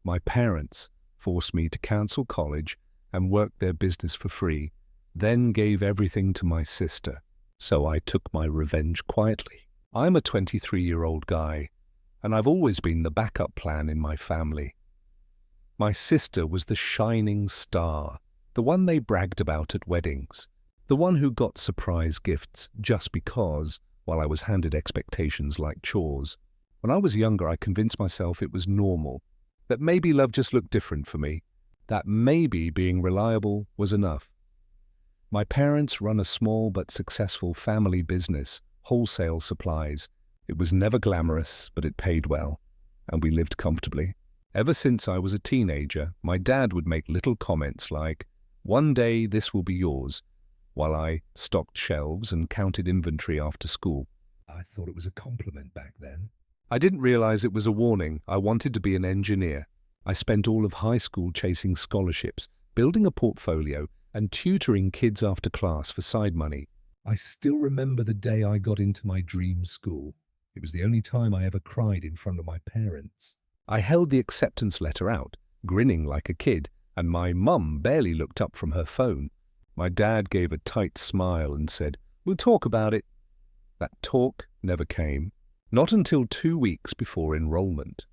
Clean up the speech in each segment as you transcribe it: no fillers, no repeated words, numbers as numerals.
My parents forced me to cancel college and work their business for free, then gave everything to my sister. So I took my revenge quietly. I'm a 23-year-old guy, and I've always been the backup plan in my family. My sister was the shining star, the one they bragged about at weddings, the one who got surprise gifts just because, while I was handed expectations like chores. When I was younger, I convinced myself it was normal, that maybe love just looked different for me, that maybe being reliable was enough. My parents run a small but successful family business, wholesale supplies. It was never glamorous, but it paid well, and we lived comfortably. Ever since I was a teenager, my dad would make little comments like, "One day this will be yours," while I stocked shelves and counted inventory after school. I thought it was a compliment back then. I didn't realize it was a warning. I wanted to be an engineer. I spent all of high school chasing scholarships, building a portfolio, and tutoring kids after class for side money. I still remember the day I got into my dream school. It was the only time I ever cried in front of my parents. I held the acceptance letter out, grinning like a kid, and my mum barely looked up from her phone. My dad gave a tight smile and said, "We'll talk about it." That talk never came, not until 2 weeks before enrollment.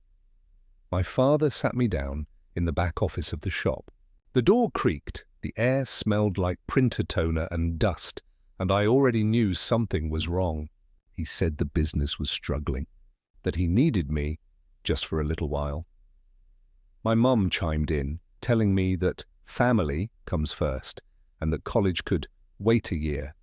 My father sat me down in the back office of the shop. The door creaked, the air smelled like printer toner and dust, and I already knew something was wrong. He said the business was struggling, that he needed me just for a little while. My mum chimed in, telling me that family comes first and that college could wait a year.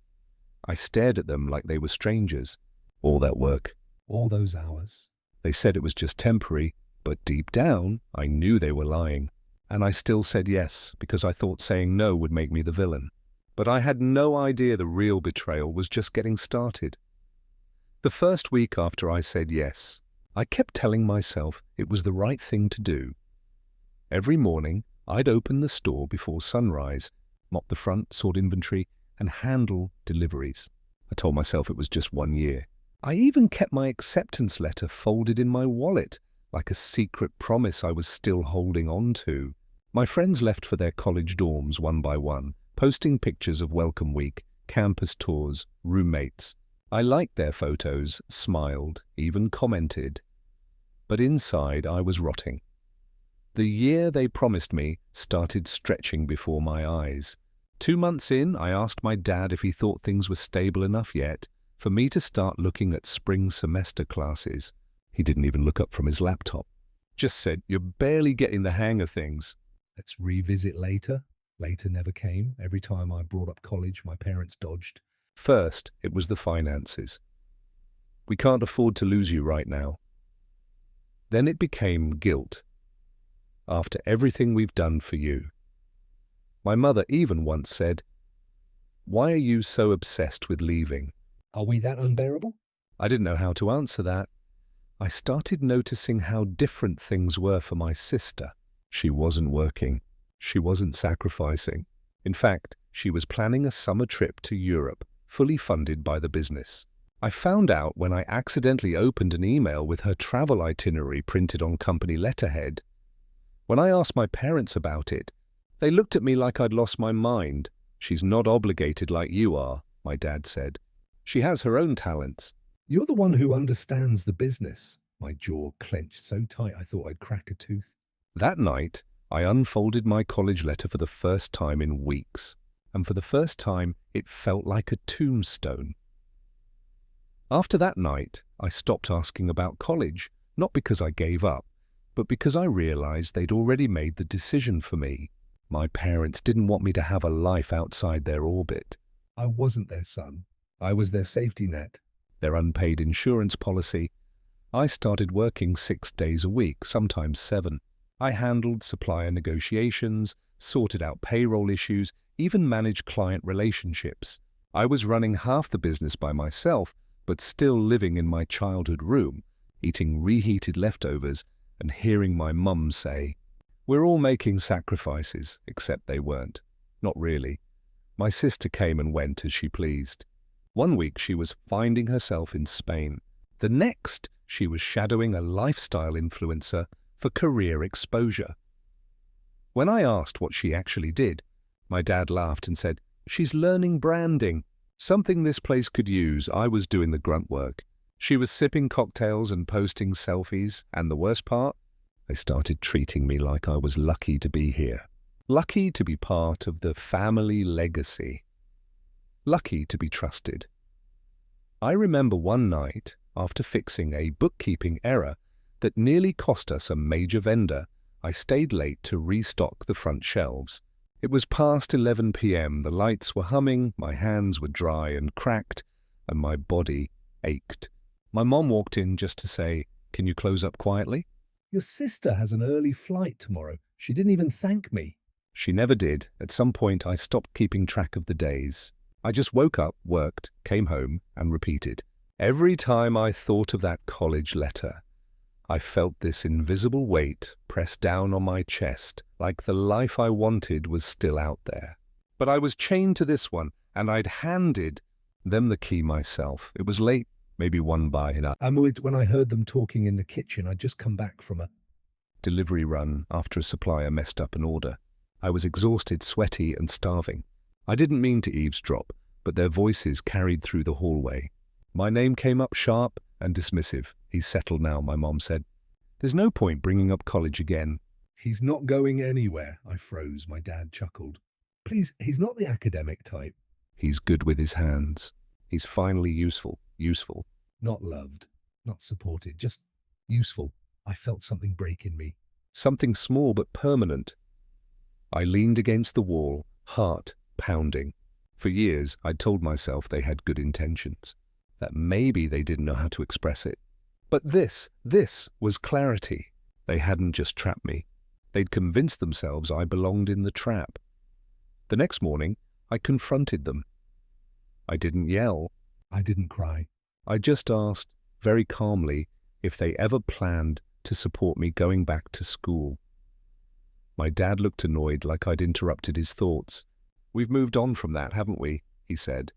I stared at them like they were strangers. All that work, All those hours. they said it was just temporary, but deep down, I knew they were lying. And I still said yes, because I thought saying no would make me the villain. But I had no idea the real betrayal was just getting started. The first week after I said yes, I kept telling myself it was the right thing to do. Every morning, I'd open the store before sunrise, mop the front, sort inventory, and handle deliveries. I told myself it was just 1 year. I even kept my acceptance letter folded in my wallet, like a secret promise I was still holding on to. My friends left for their college dorms one by one, posting pictures of welcome week, campus tours, roommates. I liked their photos, smiled, even commented. But inside I was rotting. The year they promised me started stretching before my eyes. 2 months in, I asked my dad if he thought things were stable enough yet for me to start looking at spring semester classes. He didn't even look up from his laptop. Just said, "You're barely getting the hang of things." Let's revisit later. Later never came. Every time I brought up college, my parents dodged. First, it was the finances. "We can't afford to lose you right now." Then it became guilt. "After everything we've done for you." My mother even once said, "Why are you so obsessed with leaving?" Are we that unbearable? I didn't know how to answer that. I started noticing how different things were for my sister. She wasn't working. She wasn't sacrificing. In fact, she was planning a summer trip to Europe, fully funded by the business. I found out when I accidentally opened an email with her travel itinerary printed on company letterhead. When I asked my parents about it, they looked at me like I'd lost my mind. "She's not obligated like you are," my dad said. "She has her own talents." You're the one who understands the business. My jaw clenched so tight I thought I'd crack a tooth. That night, I unfolded my college letter for the first time in weeks, and for the first time, it felt like a tombstone. After that night, I stopped asking about college, not because I gave up, but because I realized they'd already made the decision for me. My parents didn't want me to have a life outside their orbit. I wasn't their son. I was their safety net. Their unpaid insurance policy. I started working 6 days a week, sometimes 7. I handled supplier negotiations, sorted out payroll issues, even managed client relationships. I was running half the business by myself, but still living in my childhood room, eating reheated leftovers and hearing my mum say, "We're all making sacrifices," except they weren't. Not really. My sister came and went as she pleased. One week she was finding herself in Spain. The next, she was shadowing a lifestyle influencer, for career exposure. When I asked what she actually did, my dad laughed and said, "She's learning branding. Something this place could use." I was doing the grunt work. She was sipping cocktails and posting selfies, and the worst part? They started treating me like I was lucky to be here. Lucky to be part of the family legacy. Lucky to be trusted. I remember one night, after fixing a bookkeeping error that nearly cost us a major vendor, I stayed late to restock the front shelves. It was past 11 p.m, the lights were humming, my hands were dry and cracked, and my body ached. My mom walked in just to say, "Can you close up quietly?" Your sister has an early flight tomorrow. She didn't even thank me. She never did. At some point, I stopped keeping track of the days. I just woke up, worked, came home, and repeated. Every time I thought of that college letter, I felt this invisible weight press down on my chest, like the life I wanted was still out there. But I was chained to this one, and I'd handed them the key myself. It was late, maybe one by now. When I heard them talking in the kitchen, I'd just come back from a Delivery run after a supplier messed up an order. I was exhausted, sweaty, and starving. I didn't mean to eavesdrop, but their voices carried through the hallway. My name came up sharp and dismissive. "He's settled now," my mom said. "There's no point bringing up college again." He's not going anywhere. I froze. My dad chuckled. Please, he's not the academic type. He's good with his hands. He's finally useful. Not loved, not supported, just useful. I felt something break in me. Something small but permanent. I leaned against the wall, heart pounding. For years, I'd told myself they had good intentions, that maybe they didn't know how to express it. But this was clarity. They hadn't just trapped me. They'd convinced themselves I belonged in the trap. The next morning, I confronted them. I didn't yell. I didn't cry. I just asked, very calmly, if they ever planned to support me going back to school. My dad looked annoyed, like I'd interrupted his thoughts. "We've moved on from that, haven't we?" he said.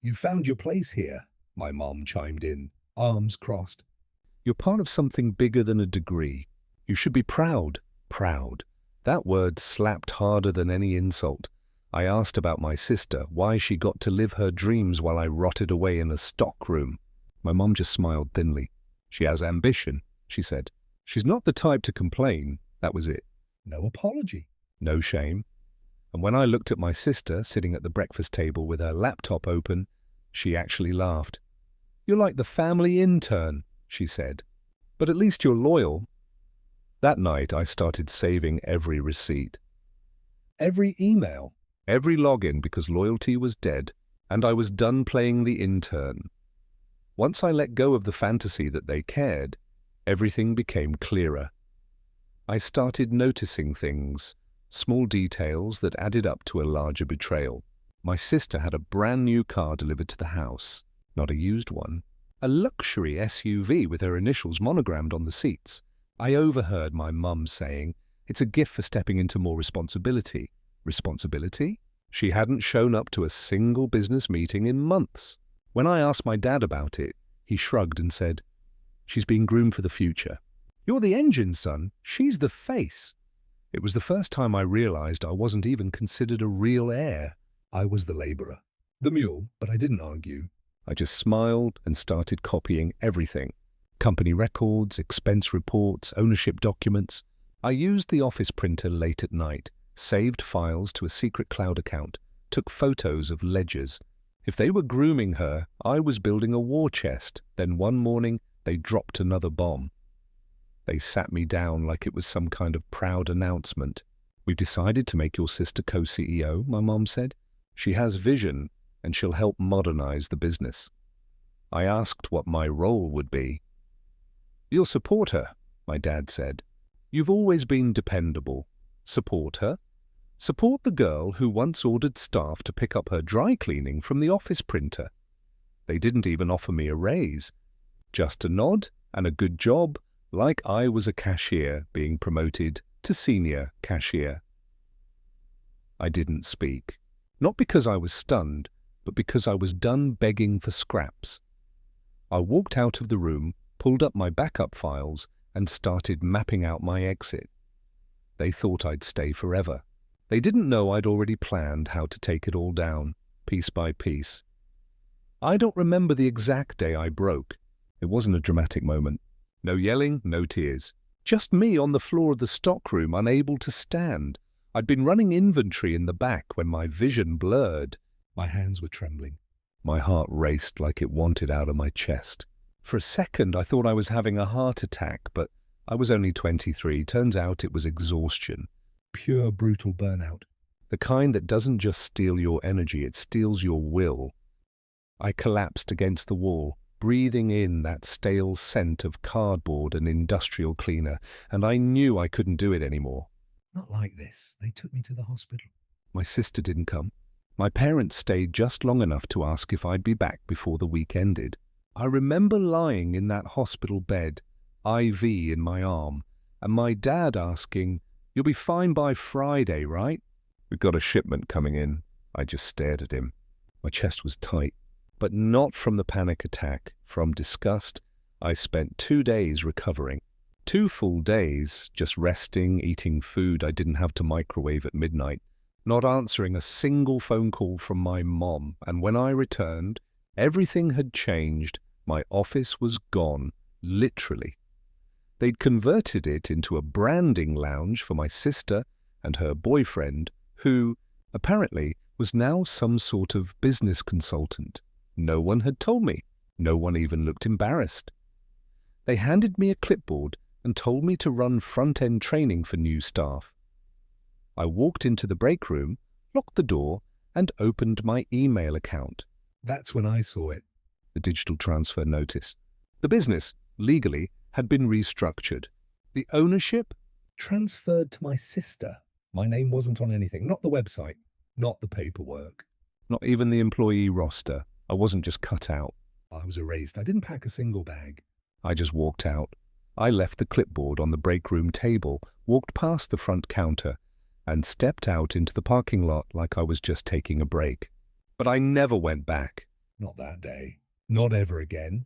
You found your place here, my mom chimed in, arms crossed. "You're part of something bigger than a degree. You should be proud." Proud. That word slapped harder than any insult. I asked about my sister, why she got to live her dreams while I rotted away in a stockroom. My mom just smiled thinly. "She has ambition," she said. "She's not the type to complain." That was it. No apology. No shame. And when I looked at my sister sitting at the breakfast table with her laptop open, she actually laughed. "You're like the family intern," she said. "But at least you're loyal." That night, I started saving every receipt. Every email. Every login, because loyalty was dead, and I was done playing the intern. Once I let go of the fantasy that they cared, everything became clearer. I started noticing things, small details that added up to a larger betrayal. My sister had a brand new car delivered to the house, not a used one. A luxury SUV with her initials monogrammed on the seats. I overheard my mum saying, "It's a gift for stepping into more responsibility." Responsibility? She hadn't shown up to a single business meeting in months. When I asked my dad about it, he shrugged and said, "She's being groomed for the future. You're the engine, son. She's the face." It was the first time I realized I wasn't even considered a real heir. I was the laborer, the mule, but I didn't argue. I just smiled and started copying everything. Company records, expense reports, ownership documents. I used the office printer late at night, saved files to a secret cloud account, took photos of ledgers. If they were grooming her, I was building a war chest. Then one morning, they dropped another bomb. They sat me down like it was some kind of proud announcement. "We've decided to make your sister co-CEO," my mom said. "She has vision, and she'll help modernize the business." I asked what my role would be. "You'll support her," my dad said. "You've always been dependable. Support her. Support the girl who once ordered staff to pick up her dry cleaning from the office printer. They didn't even offer me a raise. Just a nod and a good job, like I was a cashier being promoted to senior cashier." I didn't speak. Not because I was stunned, but because I was done begging for scraps. I walked out of the room, pulled up my backup files, and started mapping out my exit. They thought I'd stay forever. They didn't know I'd already planned how to take it all down, piece by piece. I don't remember the exact day I broke. It wasn't a dramatic moment. No yelling, no tears. Just me on the floor of the stockroom, unable to stand. I'd been running inventory in the back when my vision blurred. My hands were trembling. My heart raced like it wanted out of my chest. For a second, I thought I was having a heart attack, but I was only 23. Turns out it was exhaustion. Pure, brutal burnout. The kind that doesn't just steal your energy, it steals your will. I collapsed against the wall, breathing in that stale scent of cardboard and industrial cleaner, and I knew I couldn't do it anymore. Not like this. They took me to the hospital. My sister didn't come. My parents stayed just long enough to ask if I'd be back before the week ended. I remember lying in that hospital bed, IV in my arm, and my dad asking, "You'll be fine by Friday, right?" "We've got a shipment coming in." I just stared at him. My chest was tight, but not from the panic attack, from disgust. I spent 2 days recovering. 2 full days, just resting, eating food I didn't have to microwave at midnight, not answering a single phone call from my mom, and when I returned, everything had changed. My office was gone, literally. They'd converted it into a branding lounge for my sister and her boyfriend, who, apparently, was now some sort of business consultant. No one had told me. No one even looked embarrassed. They handed me a clipboard and told me to run front-end training for new staff. I walked into the break room, locked the door, and opened my email account. That's when I saw it. The digital transfer notice. The business, legally, had been restructured. The ownership? Transferred to my sister. My name wasn't on anything. Not the website. Not the paperwork. Not even the employee roster. I wasn't just cut out. I was erased. I didn't pack a single bag. I just walked out. I left the clipboard on the break room table, walked past the front counter, and stepped out into the parking lot like I was just taking a break. But I never went back. Not that day. Not ever again.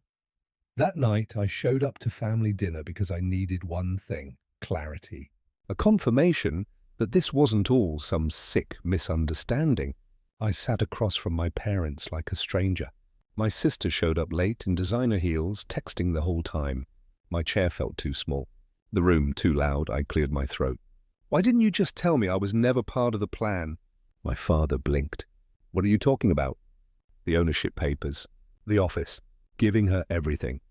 That night, I showed up to family dinner because I needed one thing: clarity. A confirmation that this wasn't all some sick misunderstanding. I sat across from my parents like a stranger. My sister showed up late in designer heels, texting the whole time. My chair felt too small. The room too loud. I cleared my throat. "Why didn't you just tell me I was never part of the plan?" My father blinked. "What are you talking about?" "The ownership papers. The office. Giving her everything.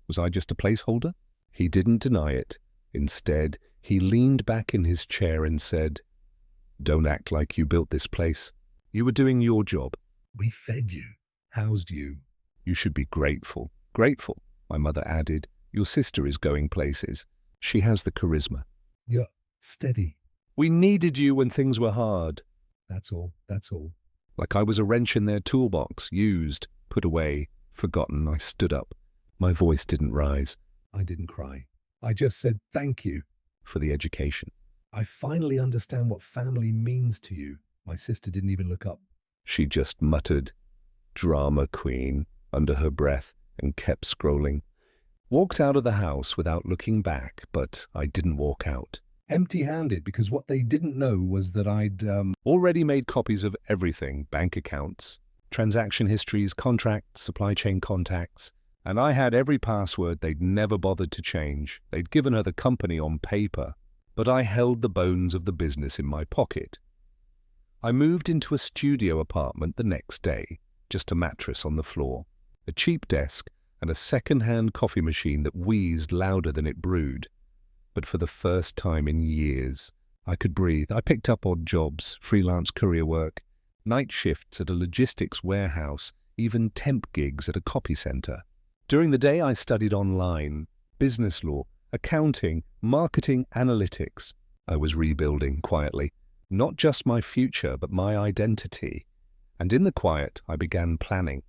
Was I just a placeholder?" He didn't deny it. Instead, he leaned back in his chair and said, "Don't act like you built this place. You were doing your job. We fed you, housed you. You should be grateful." "Grateful," my mother added. "Your sister is going places. She has the charisma." You're steady. "We needed you when things were hard." That's all. That's all. Like I was a wrench in their toolbox, used, put away, forgotten. I stood up. My voice didn't rise. I didn't cry. I just said thank you. For the education. I finally understand what family means to you. My sister didn't even look up. She just muttered, "Drama queen," under her breath and kept scrolling. Walked out of the house without looking back, but I didn't walk out. Empty-handed, because what they didn't know was that I'd already made copies of everything: bank accounts, transaction histories, contracts, supply chain contacts, and I had every password they'd never bothered to change. They'd given her the company on paper, but I held the bones of the business in my pocket. I moved into a studio apartment the next day, just a mattress on the floor, a cheap desk, and a second-hand coffee machine that wheezed louder than it brewed. But for the first time in years, I could breathe. I picked up odd jobs, freelance courier work, night shifts at a logistics warehouse, even temp gigs at a copy center. During the day, I studied online, business law, accounting, marketing, analytics. I was rebuilding quietly, not just my future, but my identity. And in the quiet, I began planning.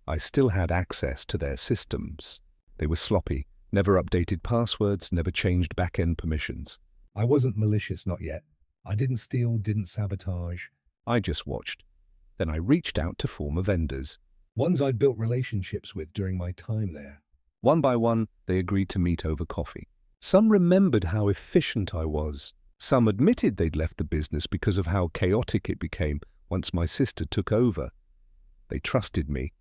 I still had access to their systems. They were sloppy, never updated passwords, never changed back-end permissions. I wasn't malicious, not yet. I didn't steal, didn't sabotage. I just watched. Then I reached out to former vendors. Ones I'd built relationships with during my time there. One by one, they agreed to meet over coffee. Some remembered how efficient I was. Some admitted they'd left the business because of how chaotic it became once my sister took over. They trusted me.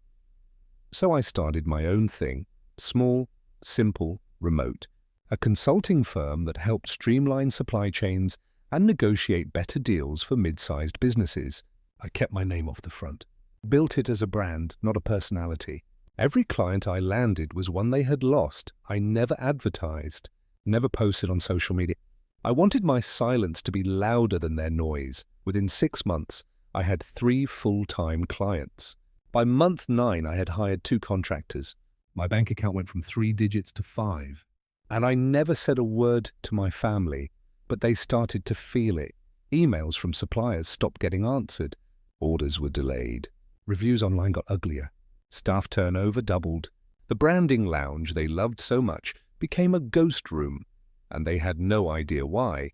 So I started my own thing, small, simple, remote, a consulting firm that helped streamline supply chains and negotiate better deals for mid-sized businesses. I kept my name off the front. Built it as a brand, not a personality. Every client I landed was one they had lost. I never advertised, never posted on social media. I wanted my silence to be louder than their noise. Within 6 months, I had 3 full-time clients. By month 9, I had hired 2 contractors. My bank account went from 3 digits to 5. And I never said a word to my family, but they started to feel it. Emails from suppliers stopped getting answered. Orders were delayed. Reviews online got uglier. Staff turnover doubled. The branding lounge they loved so much became a ghost room, and they had no idea why.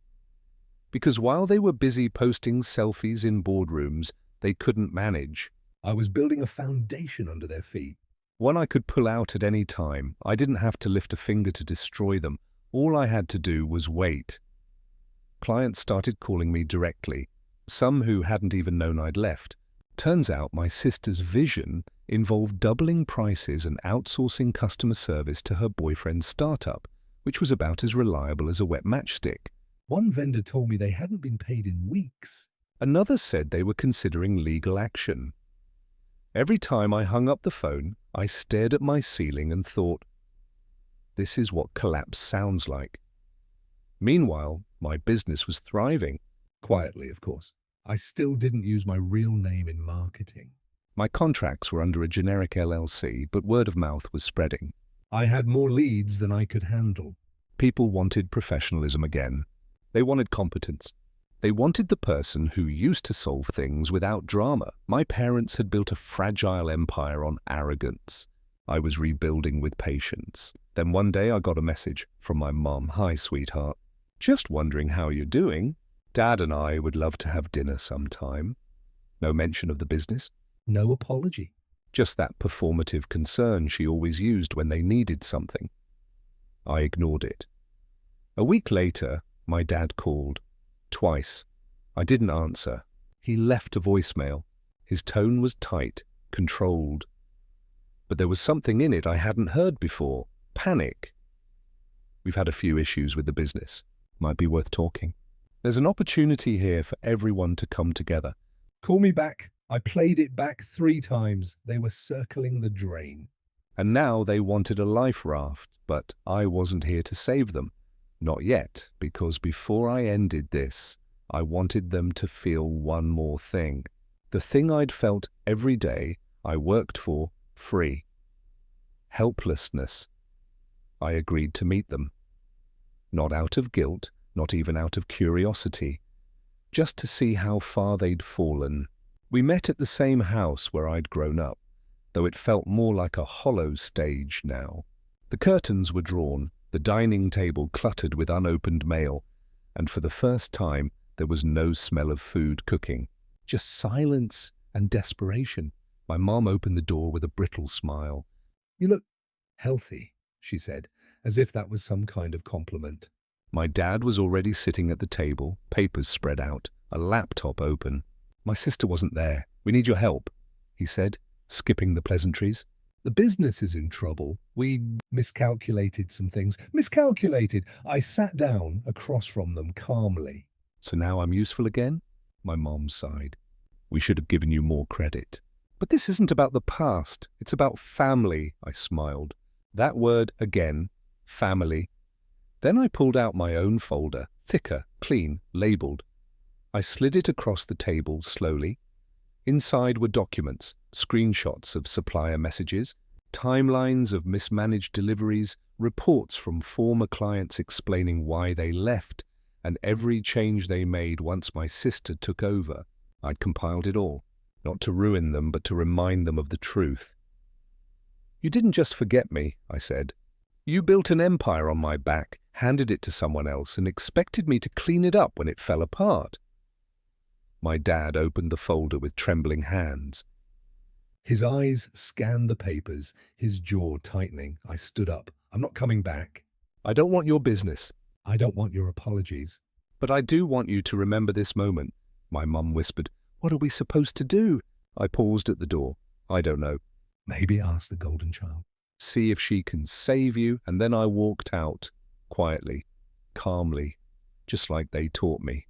Because while they were busy posting selfies in boardrooms, they couldn't manage. I was building a foundation under their feet. One I could pull out at any time. I didn't have to lift a finger to destroy them. All I had to do was wait. Clients started calling me directly, some who hadn't even known I'd left. Turns out my sister's vision involved doubling prices and outsourcing customer service to her boyfriend's startup, which was about as reliable as a wet matchstick. One vendor told me they hadn't been paid in weeks. Another said they were considering legal action. Every time I hung up the phone, I stared at my ceiling and thought, this is what collapse sounds like. Meanwhile, my business was thriving. Quietly, of course. I still didn't use my real name in marketing. My contracts were under a generic LLC, but word of mouth was spreading. I had more leads than I could handle. People wanted professionalism again. They wanted competence. They wanted the person who used to solve things without drama. My parents had built a fragile empire on arrogance. I was rebuilding with patience. Then one day I got a message from my mom. Hi, sweetheart. Just wondering how you're doing. Dad and I would love to have dinner sometime. No mention of the business. No apology. Just that performative concern she always used when they needed something. I ignored it. A week later, my dad called. Twice. I didn't answer. He left a voicemail. His tone was tight, controlled. But there was something in it I hadn't heard before. Panic. We've had a few issues with the business. Might be worth talking. There's an opportunity here for everyone to come together. Call me back. I played it back 3 times. They were circling the drain. And now they wanted a life raft, but I wasn't here to save them. Not yet, because before I ended this, I wanted them to feel one more thing. The thing I'd felt every day I worked for free. Helplessness. I agreed to meet them. Not out of guilt, not even out of curiosity. Just to see how far they'd fallen. We met at the same house where I'd grown up, though it felt more like a hollow stage now. The curtains were drawn, the dining table cluttered with unopened mail, and for the first time there was no smell of food cooking. Just silence and desperation. My mom opened the door with a brittle smile. You look healthy, she said, as if that was some kind of compliment. My dad was already sitting at the table, papers spread out, a laptop open. My sister wasn't there. We need your help, he said, skipping the pleasantries. The business is in trouble. We miscalculated some things. Miscalculated. I sat down across from them calmly. So now I'm useful again? My mom sighed. We should have given you more credit. But this isn't about the past. It's about family, I smiled. That word again, family. Then I pulled out my own folder, thicker, clean, labeled. I slid it across the table slowly. Inside were documents, screenshots of supplier messages, timelines of mismanaged deliveries, reports from former clients explaining why they left, and every change they made once my sister took over. I'd compiled it all, not to ruin them, but to remind them of the truth. You didn't just forget me, I said. You built an empire on my back, handed it to someone else, and expected me to clean it up when it fell apart. My dad opened the folder with trembling hands. His eyes scanned the papers, his jaw tightening. I stood up. I'm not coming back. I don't want your business. I don't want your apologies. But I do want you to remember this moment. My mum whispered, "What are we supposed to do?" I paused at the door. I don't know. Maybe ask the golden child. See if she can save you, and then I walked out, quietly, calmly, just like they taught me.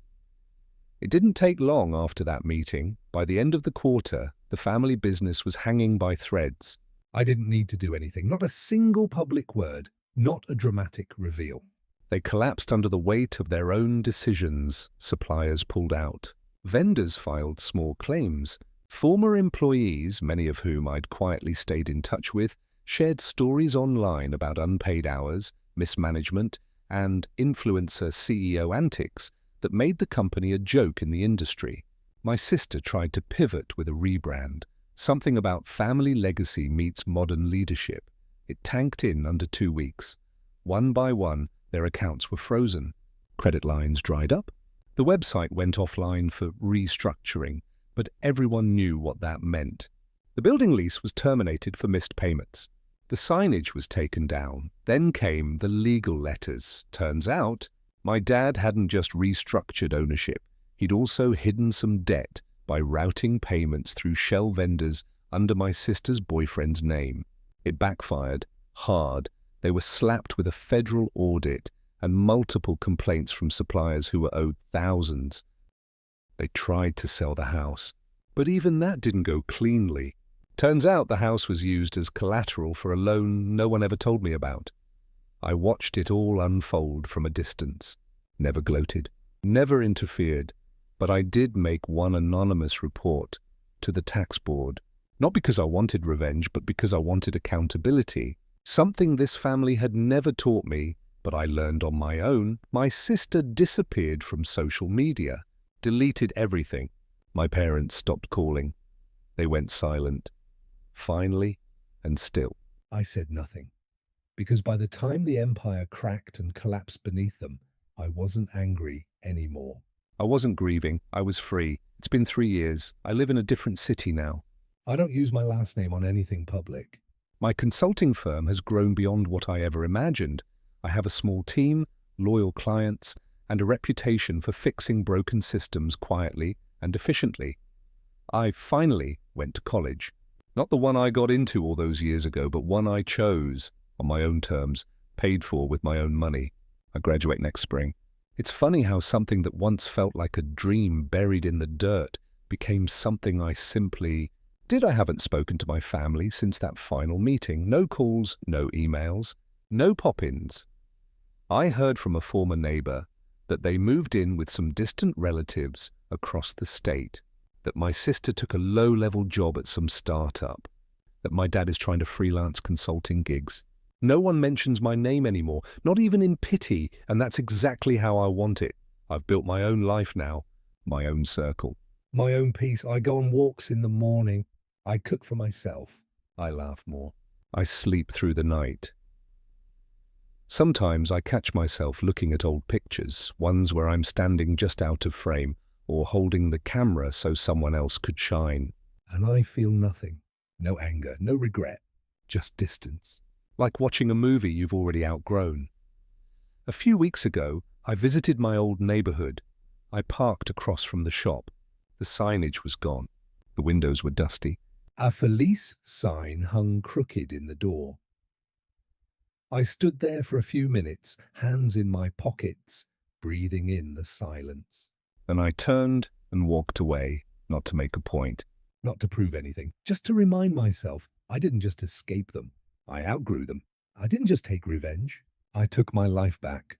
It didn't take long after that meeting. By the end of the quarter, the family business was hanging by threads. I didn't need to do anything, not a single public word, not a dramatic reveal. They collapsed under the weight of their own decisions. Suppliers pulled out. Vendors filed small claims. Former employees, many of whom I'd quietly stayed in touch with, shared stories online about unpaid hours, mismanagement, and influencer CEO antics that made the company a joke in the industry. My sister tried to pivot with a rebrand, something about family legacy meets modern leadership. It tanked in under 2 weeks. One by one, their accounts were frozen. Credit lines dried up. The website went offline for restructuring, but everyone knew what that meant. The building lease was terminated for missed payments. The signage was taken down. Then came the legal letters. Turns out, my dad hadn't just restructured ownership. He'd also hidden some debt by routing payments through shell vendors under my sister's boyfriend's name. It backfired hard. They were slapped with a federal audit and multiple complaints from suppliers who were owed thousands. They tried to sell the house, but even that didn't go cleanly. Turns out the house was used as collateral for a loan no one ever told me about. I watched it all unfold from a distance. Never gloated, never interfered, but I did make one anonymous report to the tax board. Not because I wanted revenge, but because I wanted accountability. Something this family had never taught me, but I learned on my own. My sister disappeared from social media, deleted everything. My parents stopped calling. They went silent. Finally, and still. I said nothing, because by the time the empire cracked and collapsed beneath them, I wasn't angry anymore. I wasn't grieving. I was free. It's been 3 years. I live in a different city now. I don't use my last name on anything public. My consulting firm has grown beyond what I ever imagined. I have a small team, loyal clients, and a reputation for fixing broken systems quietly and efficiently. I finally went to college. Not the one I got into all those years ago, but one I chose, on my own terms, paid for with my own money. I graduate next spring. It's funny how something that once felt like a dream buried in the dirt became something I simply did. I haven't spoken to my family since that final meeting. No calls, no emails, no pop-ins. I heard from a former neighbor that they moved in with some distant relatives across the state, that my sister took a low-level job at some startup, that my dad is trying to freelance consulting gigs. No one mentions my name anymore, not even in pity, and that's exactly how I want it. I've built my own life now, my own circle. My own peace. I go on walks in the morning. I cook for myself. I laugh more. I sleep through the night. Sometimes I catch myself looking at old pictures, ones where I'm standing just out of frame or holding the camera so someone else could shine. And I feel nothing. No anger, no regret, just distance. Like watching a movie you've already outgrown. A few weeks ago, I visited my old neighborhood. I parked across from the shop. The signage was gone. The windows were dusty. A Felice sign hung crooked in the door. I stood there for a few minutes, hands in my pockets, breathing in the silence. Then I turned and walked away, not to make a point. Not to prove anything, just to remind myself I didn't just escape them. I outgrew them. I didn't just take revenge. I took my life back.